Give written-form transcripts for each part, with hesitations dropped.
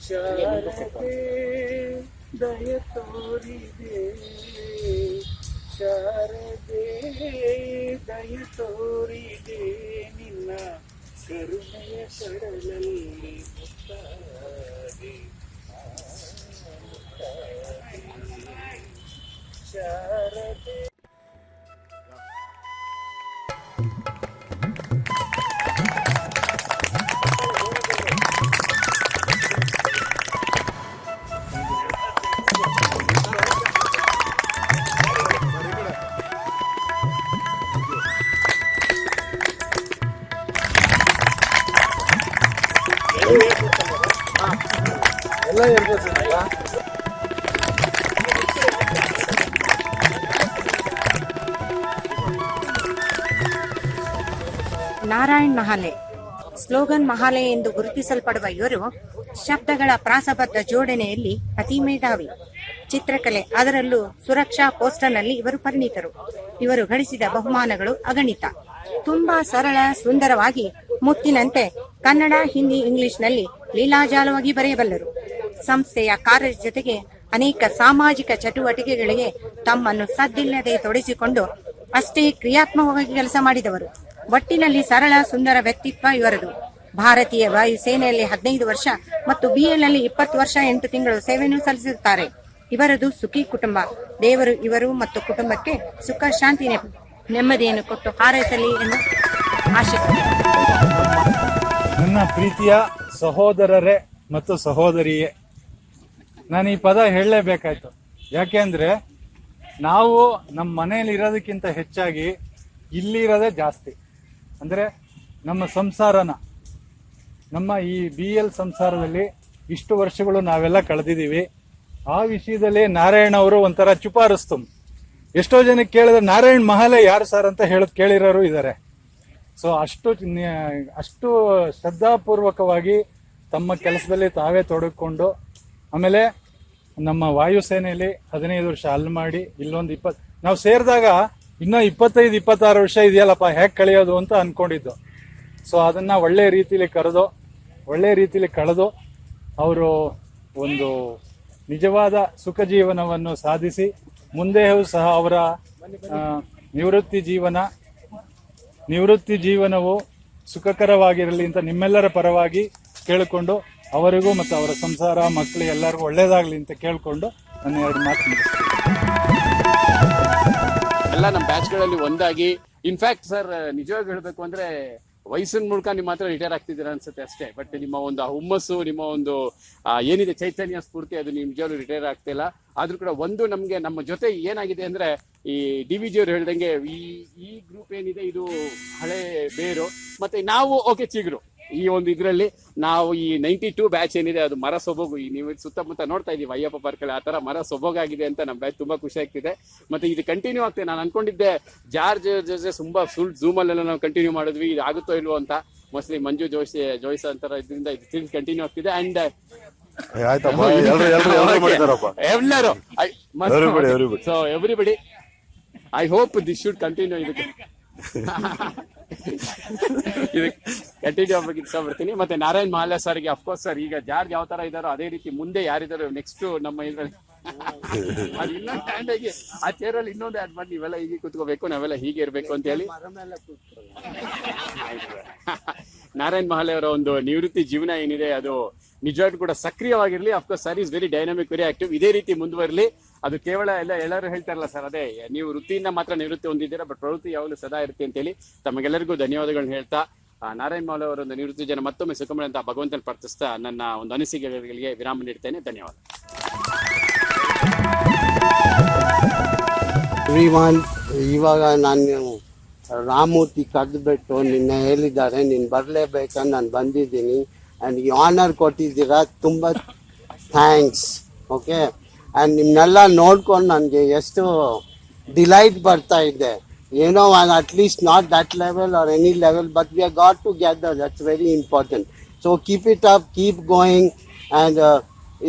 ಶಾರದೆ ದಯ ತೋರಿದೆ, ಶಾರದೆ ದಯ ತೋರಿದೆ, ನಿನ್ನ ಕರುಣೆಯ ಕಡಲಲ್ಲಿ ಮುತ್ತಾದೆ ಶಾರದೆ. ಎಲ್ಲ ಹೇಳ್ಬೋದಲ್ಲ. ನಾರಾಯಣ್ ಮಹಾಲೆ ಸ್ಲೋಗನ್ ಮಹಾಲೆ ಎಂದು ಗುರುತಿಸಲ್ಪಡುವ ಇವರು ಶಬ್ದಗಳ ಪ್ರಾಸಬದ್ಧ ಜೋಡಣೆಯಲ್ಲಿ ಅತಿ ಮೇಧಾವಿ. ಚಿತ್ರಕಲೆ, ಅದರಲ್ಲೂ ಸುರಕ್ಷಾ ಪೋಸ್ಟರ್ನಲ್ಲಿ ಇವರು ಪರಿಣಿತರು. ಇವರು ಗಳಿಸಿದ ಬಹುಮಾನಗಳು ಅಗಣಿತ. ತುಂಬಾ ಸರಳ, ಸುಂದರವಾಗಿ ಮುತ್ತಿನಂತೆ ಕನ್ನಡ, ಹಿಂದಿ, ಇಂಗ್ಲಿಷ್ನಲ್ಲಿ ಲೀಲಾಜಾಲವಾಗಿ ಬರೆಯಬಲ್ಲರು. ಸಂಸ್ಥೆಯ ಕಾರ್ಯದ ಜೊತೆಗೆ ಅನೇಕ ಸಾಮಾಜಿಕ ಚಟುವಟಿಕೆಗಳಿಗೆ ತಮ್ಮನ್ನು ಸದ್ದಿಲ್ಲದೆ ತೊಡಗಿಸಿಕೊಂಡು ಅಷ್ಟೇ ಕ್ರಿಯಾತ್ಮಕವಾಗಿ ಕೆಲಸ ಮಾಡಿದವರು. ಒಟ್ಟಿನಲ್ಲಿ ಸರಳ ಸುಂದರ ವ್ಯಕ್ತಿತ್ವ ಇವರದು. ಭಾರತೀಯ ವಾಯುಸೇನೆಯಲ್ಲಿ 15 ವರ್ಷ ಮತ್ತು BL ನಲ್ಲಿ 20 ವರ್ಷ 8 ತಿಂಗಳು ಸೇವೆಯನ್ನು ಸಲ್ಲಿಸುತ್ತಾರೆ. ಇವರದು ಸುಖಿ ಕುಟುಂಬ. ದೇವರು ಇವರು ಮತ್ತು ಕುಟುಂಬಕ್ಕೆ ಸುಖ, ಶಾಂತಿ, ನೆಮ್ಮದಿಯನ್ನು ಕೊಟ್ಟು ಹಾರೈಸಲಿ ಎಂದು ಆಶಿಸುತ್ತೇನೆ. ನನ್ನ ಪ್ರೀತಿಯ ಸಹೋದರರೇ ಮತ್ತು ಸಹೋದರಿಯೇ, ನಾನು ಈ ಪದ ಹೇಳಲೇಬೇಕಾಯ್ತು. ಯಾಕೆಂದ್ರೆ ನಾವು ನಮ್ಮ ಮನೆಯಲ್ಲಿ ಇರೋದಕ್ಕಿಂತ ಹೆಚ್ಚಾಗಿ ಇಲ್ಲಿರೋದೇ ಜಾಸ್ತಿ. ಅಂದರೆ ನಮ್ಮ ಸಂಸಾರನ, ನಮ್ಮ ಈ BL ಸಂಸಾರದಲ್ಲಿ ಇಷ್ಟು ವರ್ಷಗಳು ನಾವೆಲ್ಲ ಕಳೆದಿದ್ದೀವಿ. ಆ ವಿಷಯದಲ್ಲಿ ನಾರಾಯಣ್ ಅವರು ಒಂಥರ ಚುಪಾರಸ್ತು. ಎಷ್ಟೋ ಜನಕ್ಕೆ ಕೇಳಿದ್ರೆ ನಾರಾಯಣ್ ಮಹಾಲೆ ಯಾರು ಸರ್ ಅಂತ ಕೇಳಿರೋರು ಇದ್ದಾರೆ. ಸೊ ಅಷ್ಟು ಶ್ರದ್ಧಾಪೂರ್ವಕವಾಗಿ ತಮ್ಮ ಕೆಲಸದಲ್ಲಿ ತಾವೇ ತೊಡಗಿಕೊಂಡು, ಆಮೇಲೆ ನಮ್ಮ ವಾಯುಸೇನೆಯಲ್ಲಿ 15 ವರ್ಷ ಅಲ್ಲಿ ಮಾಡಿ, ಇಲ್ಲೊಂದು 20, ನಾವು ಸೇರಿದಾಗ ಇನ್ನೂ 25-26 ವರ್ಷ ಇದೆಯಲ್ಲಪ್ಪ, ಹೇಗೆ ಕಳೆಯೋದು ಅಂತ ಅನ್ಕೊಂಡಿದ್ದು. ಸೊ ಅದನ್ನ ಒಳ್ಳೆ ರೀತಿಲಿ ಕಳೆದು ಅವರು ಒಂದು ನಿಜವಾದ ಸುಖ ಜೀವನವನ್ನು ಸಾಧಿಸಿ, ಮುಂದೆಯೂ ಸಹ ಅವರ ನಿವೃತ್ತಿ ಜೀವನವು ಸುಖಕರವಾಗಿರಲಿ ಅಂತ ನಿಮ್ಮೆಲ್ಲರ ಪರವಾಗಿ ಕೇಳಿಕೊಂಡು, ಅವರಿಗೂ ಮತ್ತು ಅವರ ಸಂಸಾರ, ಮಕ್ಕಳು ಎಲ್ಲರಿಗೂ ಒಳ್ಳೇದಾಗ್ಲಿ ಅಂತ ಕೇಳಿಕೊಂಡು ನನ್ನ 2 ಮಾತು ಮುಗಿಸ್ತೀನಿ. ಎಲ್ಲ ನಮ್ಮ ಬ್ಯಾಚ್ಗಳಲ್ಲಿ ಒಂದಾಗಿ, ಇನ್ಫ್ಯಾಕ್ಟ್ ಸರ್ ನಿಜವಾಗಿ ಹೇಳಬೇಕು ಅಂದ್ರೆ ವಯಸ್ಸಿನ ಮೂಲಕ ನಿಮ್ಮ ಹತ್ರ ರಿಟೈರ್ ಆಗ್ತಿದ್ದೀರಾ ಅನ್ಸುತ್ತೆ ಅಷ್ಟೇ. ಬಟ್ ನಿಮ್ಮ ಒಂದು ಹುಮ್ಮಸ್ಸು, ನಿಮ್ಮ ಒಂದು ಏನಿದೆ ಚೈತನ್ಯ, ಸ್ಫೂರ್ತಿ, ಅದು ನಿಜವಾಗ್ಲೂ ರಿಟೈರ್ ಆಗ್ತಿಲ್ಲ. ಆದ್ರೂ ಕೂಡ ಒಂದು ನಮ್ಗೆ ನಮ್ಮ ಜೊತೆ ಏನಾಗಿದೆ ಅಂದ್ರೆ, ಈ DVG ಅವ್ರು ಹೇಳ್ದಂಗೆ ಈ ಗ್ರೂಪ್ ಏನಿದೆ ಇದು ಹಳೆ ಬೇರು, ಮತ್ತೆ ನಾವು ಚಿಗುರು. ಈ ಒಂದು ಇದ್ರಲ್ಲಿ ನಾವು ಈ 92 ಬ್ಯಾಚ್ ಏನಿದೆ ಅದು ಮರ ಸೊಬಗು. ನೀವು ಸುತ್ತಮುತ್ತ ನೋಡ್ತಾ ಇದೀವಿ ಅಯ್ಯಪ್ಪ ಪಾರ್ಕಲ್ಲಿ ಆ ತರ ಮರ ಸೊಬಗಾಗಿದೆ ಅಂತ ನಮ್ಮ ಬ್ಯಾಚ್ ತುಂಬಾ ಖುಷಿ ಆಗ್ತಿದೆ. ಮತ್ತೆ ಇದು ಕಂಟಿನ್ಯೂ ಆಗ್ತದೆ. ನಾನು ಅನ್ಕೊಂಡಿದ್ದೆ ಜಾರ್ಜ್ ಜೊತೆ ತುಂಬಾ ಫುಲ್ ಝೂಮ್ ಅಲ್ಲೆಲ್ಲ ನಾವು ಕಂಟಿನ್ಯೂ ಮಾಡಿದ್ವಿ, ಇದು ಆಗುತ್ತೋ ಇಲ್ವೋ ಅಂತ. ಮೋಸ್ಟ್ಲಿ ಮಂಜು ಜೋಯ್ಸ ಅಂತಾರ ಇದರಿಂದ ಇದು ಕಂಟಿನ್ಯೂ ಆಗ್ತಿದೆ. ಅಂಡ್ ಎಲ್ಲರೂ so everybody, I hope this should continue. ಇದಕ್ಕೆ ಕಂಟಿನ್ಯೂ ಆಗ್ಬೇಕು ಇಟ್ಕೊಂಡ್ಬರ್ತೀನಿ. ಮತ್ತೆ ನಾರಾಯಣ್ ಮಹಾಲೆ ಸರ್ಗೆ ಅಫ್ಕೋರ್ಸ್ ಸರ್, ಈಗ ಜಾರ್ಜ್ ಯಾವ ತರ ಇದಾರೋ ಅದೇ ರೀತಿ ಮುಂದೆ ಯಾರಿದಾರೋ ನೆಕ್ಸ್ಟ್ ನಮ್ಮ ಇದ್ರಲ್ಲಿ ಅದು ಇನ್ನೊಂದು ಸ್ಟ್ಯಾಂಡ್ ಆಗಿ ಆ ಚೇರಲ್ಲಿ ಇನ್ನೊಂದು ಆಡ್ ಮಾಡಿ ನೀವೆಲ್ಲ ಹೀಗೆ ಕುತ್ಕೋಬೇಕು, ನಾವೆಲ್ಲ ಹೀಗೆ ಇರ್ಬೇಕು ಅಂತ ಹೇಳಿ ನಾರಾಯಣ್ ಮಹಾಲೆ ಅವರ ಒಂದು ನಿವೃತ್ತಿ ಜೀವನ ಏನಿದೆ ಅದು ನಿಜವಾಗ್ಲೂ ಕೂಡ ಸಕ್ರಿಯವಾಗಿರ್ಲಿ. Of course sir is very dynamic, very active. ಇದೇ ರೀತಿ ಮುಂದುವರಲಿ. ಅದು ಕೇವಲ ಎಲ್ಲರೂ ಹೇಳ್ತಾರಲ್ಲ ಸರ್, ಅದೇ ನೀವು ವೃತ್ತಿಯಿಂದ ಮಾತ್ರ ನಿವೃತ್ತಿ ಹೊಂದಿದ್ದೀರಾ, ಬಟ್ ಪ್ರವೃತ್ತಿ ಯಾವಾಗಲೂ ಸದಾ ಇರುತ್ತೆ ಅಂತ ಹೇಳಿ ತಮಗೆಲ್ಲರಿಗೂ ಧನ್ಯವಾದಗಳನ್ನ ಹೇಳ್ತಾ, ನಾರಾಯಣ್ ಮಹಾಲೆ ಅವರ ಒಂದು ನಿವೃತ್ತಿ ಜನ ಮತ್ತೊಮ್ಮೆ ಸುಖಮಯ ಅಂತ ಭಗವಂತನ ಪ್ರಾರ್ಥಿಸ್ತಾ ನನ್ನ ಒಂದು ಅನಿಸಿಕೆಗಳಿಗೆ ವಿರಾಮ ನೀಡ್ತೇನೆ. ಧನ್ಯವಾದ. ಇವಾಗ ನಾನು ರಾಮೂರ್ತಿ ಕರೆದುಬಿಟ್ಟು ನಿನ್ನೆ ಹೇಳಿದ್ದಾರೆ, ನೀನು ಬರಲೇಬೇಕಂತ ನಾನು ಬಂದಿದ್ದೀನಿ. ಆ್ಯಂಡ್ ಈ ಆನರ್ ಕೊಟ್ಟಿದ್ದೀರಾ, ತುಂಬ ಥ್ಯಾಂಕ್ಸ್. ಓಕೆ, ಆ್ಯಂಡ್ ನಿಮ್ಮನ್ನೆಲ್ಲ ನೋಡ್ಕೊಂಡು ನನಗೆ ಎಷ್ಟು ಡಿಲೈಟ್ ಬರ್ತಾ ಇದೆ. ಏನೋ at least not that level or any level, but we are got together. That's very important. So keep it up, keep going. And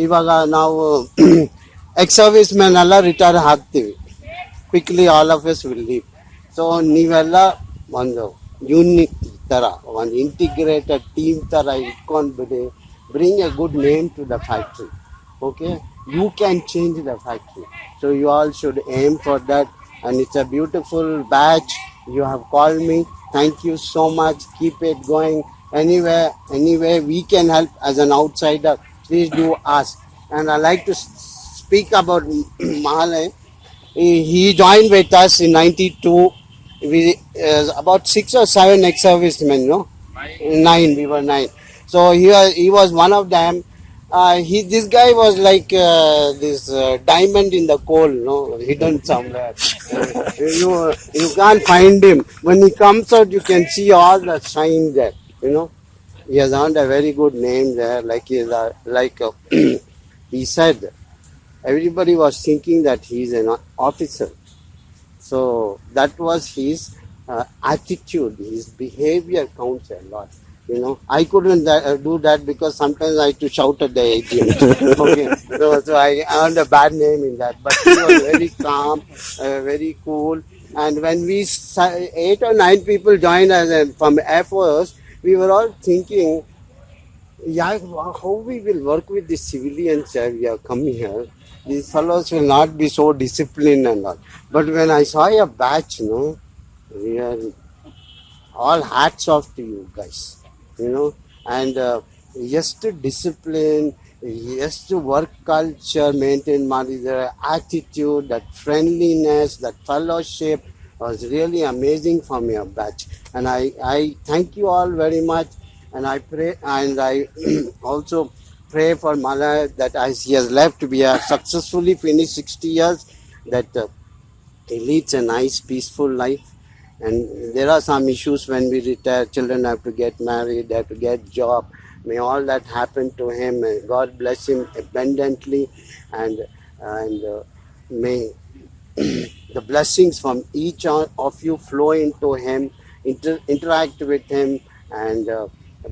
ಇವಾಗ ನಾವು ಎಕ್ಸ್-ಸರ್ವಿಸ್ ಮ್ಯಾನ್ ಎಲ್ಲ ರಿಟೈರ್ ಆಗ್ತೀವಿ. Quickly all of us will leave. So ನೀವೆಲ್ಲ ಒಂದು unit ಥರ, ಒಂದು integrated team ಥರ ಇಟ್ಕೊಂಡ್ಬಿಡಿ. bring a good name to the factory. Okay, you can change the factory. So you all should aim for that. And it's a beautiful batch. You have called me. Thank you so much. Keep it going. Anywhere we can help as an outsider, please do ask. And I like to speak about Mahalay. He joined with us in 92. We about 6 or 7 ex-servicemen, no? 9. We were 9. So he was one of them. This guy was like this diamond in the coal, no, hidden somewhere. You can't find him. When he comes out, you can see all the shine there. You know, he has earned a very good name there. He said, everybody was thinking that he's an officer. So that was his attitude. His behavior counts a lot. You know, I couldn't do that because sometimes I had to shout at the agent. Okay, so I earned a bad name in that. But he was very calm, very cool. And when 8 or 9 people joined us from Air Force, we were all thinking, yeah, how we will work with the civilians we are coming here. These fellows will not be so disciplined and all. But when I saw your batch, really, all hats off to you guys. You know, and just discipline, just work culture, maintain the attitude, that friendliness, that fellowship was really amazing from your batch. And I thank you all very much. And I pray, and I also pray for Malay that as he has left, we have successfully finished 60 years, that he leads a nice, peaceful life. And there are some issues when we retire. Children have to get married, they have to get job. May all that happen to him. And God bless him abundantly, and may the blessings from each of you flow into him. Interact with him, and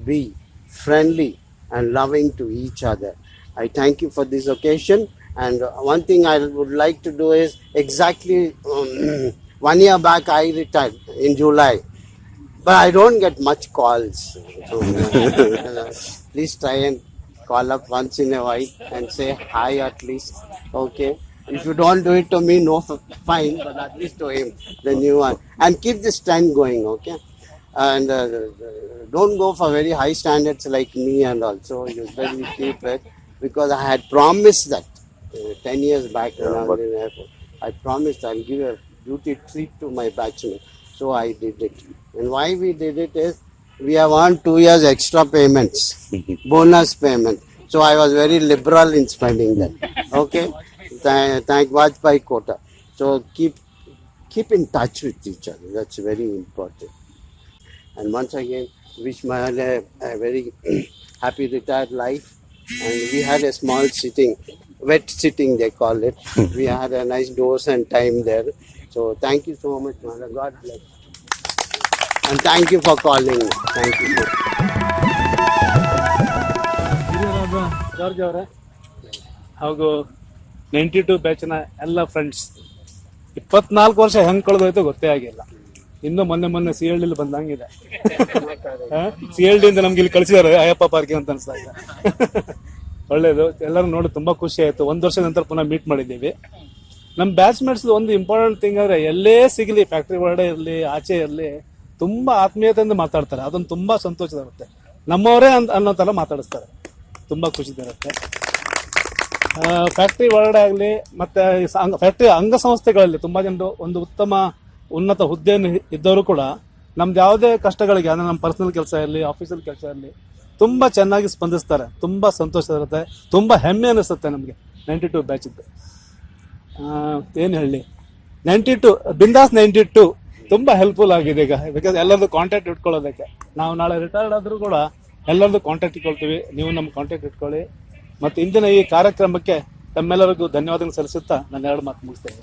be friendly and loving to each other. I thank you for this occasion. And one thing I would like to do is exactly 1 year back I retired in July, but I don't get much calls. So, please try and call up once in a while and say hi at least. Okay. If you don't do it to me, no, fine, but at least to him, the new one. And keep this trend going, okay? And don't go for very high standards like me and also. You better keep it, because I had promised that 10 years back when I was in the airport. I promised I'll give a duty treat to my batchmate. So I did it. And why we did it is, we have earned 2 years extra payments, bonus payment. So I was very liberal in spending that. Okay? Thank Vajpayee quota. So keep in touch with each other. That's very important. And once again, wish Mahalay a very happy retired life. And we had a small sitting, wet sitting they call it. We had a nice dose and time there. So thank you so much, Mahalay. God bless. And thank you for calling. Thank you so much. George ಅವರೇ ಹಾಗೂ 92 ಬ್ಯಾಚ್ನ ಎಲ್ಲ friends, 24 ವರ್ಷ ಹೆಂಗ್ ಕಳೆದೋಯ್ತು ಗೊತ್ತೇ ಆಗಿಲ್ಲ. ಇನ್ನು ಮೊನ್ನೆ CLD ಬಂದಂಗಿದೆ. CLD ಇಂದ ನಮ್ಗೆ ಇಲ್ಲಿ ಕಳಿಸಿದಾರೆ ಅಯ್ಯಪ್ಪ ಪಾರ್ಕಿಂಗ್ ಅಂತ ಅನ್ಸ್ತಾ ಇದೆ. ಒಳ್ಳೇದು, ಎಲ್ಲರೂ ನೋಡಿ ತುಂಬಾ ಖುಷಿ ಆಯ್ತು. 1 ವರ್ಷದ ನಂತರ ಪುನಃ ಮೀಟ್ ಮಾಡಿದ್ದೀವಿ. ನಮ್ಮ ಬ್ಯಾಚ್ ಮೇಟ್ಸ್ ಒಂದು ಇಂಪಾರ್ಟೆಂಟ್ ಥಿಂಗ್ ಅಂದ್ರೆ, ಎಲ್ಲೇ ಸಿಗಲಿ, ಫ್ಯಾಕ್ಟ್ರಿ ಒಳಗಡೆ ಇರಲಿ, ಆಚೆ ಇರಲಿ, ತುಂಬಾ ಆತ್ಮೀಯತೆಯಿಂದ ಮಾತಾಡ್ತಾರೆ. ಅದೊಂದು ತುಂಬಾ ಸಂತೋಷ ಇರುತ್ತೆ. ನಮ್ಮವರೇ ಅನ್ನೋ ತರ ಮಾತಾಡಿಸ್ತಾರೆ. ತುಂಬಾ ಖುಷಿ ಇರುತ್ತೆ. ಫ್ಯಾಕ್ಟ್ರಿ ಒಳಗಡೆ ಆಗಲಿ, ಮತ್ತೆ ಫ್ಯಾಕ್ಟ್ರಿ ಅಂಗಸಂಸ್ಥೆಗಳಲ್ಲಿ ತುಂಬಾ ಜನರು ಒಂದು ಉನ್ನತ ಹುದ್ದೆಯನ್ನು ಇದ್ದವರು ಕೂಡ ನಮ್ದು ಯಾವುದೇ ಕಷ್ಟಗಳಿಗೆ, ಅಂದ್ರೆ ನಮ್ಮ ಪರ್ಸನಲ್ ಕೆಲಸ ಇರಲಿ, ಆಫೀಸಲ್ ಕೆಲಸ ಇರಲಿ, ತುಂಬಾ ಚೆನ್ನಾಗಿ ಸ್ಪಂದಿಸ್ತಾರೆ. ತುಂಬಾ ಸಂತೋಷ ಇರುತ್ತೆ, ತುಂಬಾ ಹೆಮ್ಮೆ ಅನಿಸುತ್ತೆ ನಮಗೆ 92 ಬ್ಯಾಚ್ ಇದ್ದು. ಏನು ಹೇಳಿ, 92 ಬಿಂದಾಸ್ 92 ತುಂಬಾ ಹೆಲ್ಪ್ಫುಲ್ ಆಗಿದೆ ಈಗ. ಬಿಕಾಸ್ ಎಲ್ಲರದ್ದು ಕಾಂಟ್ಯಾಕ್ಟ್ ಇಟ್ಕೊಳ್ಳೋದಕ್ಕೆ, ನಾವು ನಾಳೆ ರಿಟೈರ್ಡ್ ಆದ್ರೂ ಕೂಡ ಎಲ್ಲರದ್ದು ಕಾಂಟ್ಯಾಕ್ಟ್ ಇಟ್ಕೊಳ್ತೀವಿ. ನೀವು ನಮ್ಮ ಕಾಂಟ್ಯಾಕ್ಟ್ ಇಟ್ಕೊಳ್ಳಿ. ಮತ್ತು ಇಂದಿನ ಈ ಕಾರ್ಯಕ್ರಮಕ್ಕೆ ತಮ್ಮೆಲ್ಲರಿಗೂ ಧನ್ಯವಾದಗಳು ಸಲ್ಲಿಸುತ್ತಾ ನಾನು 2 ಮಾತು ಮುಗಿಸ್ತೇನೆ.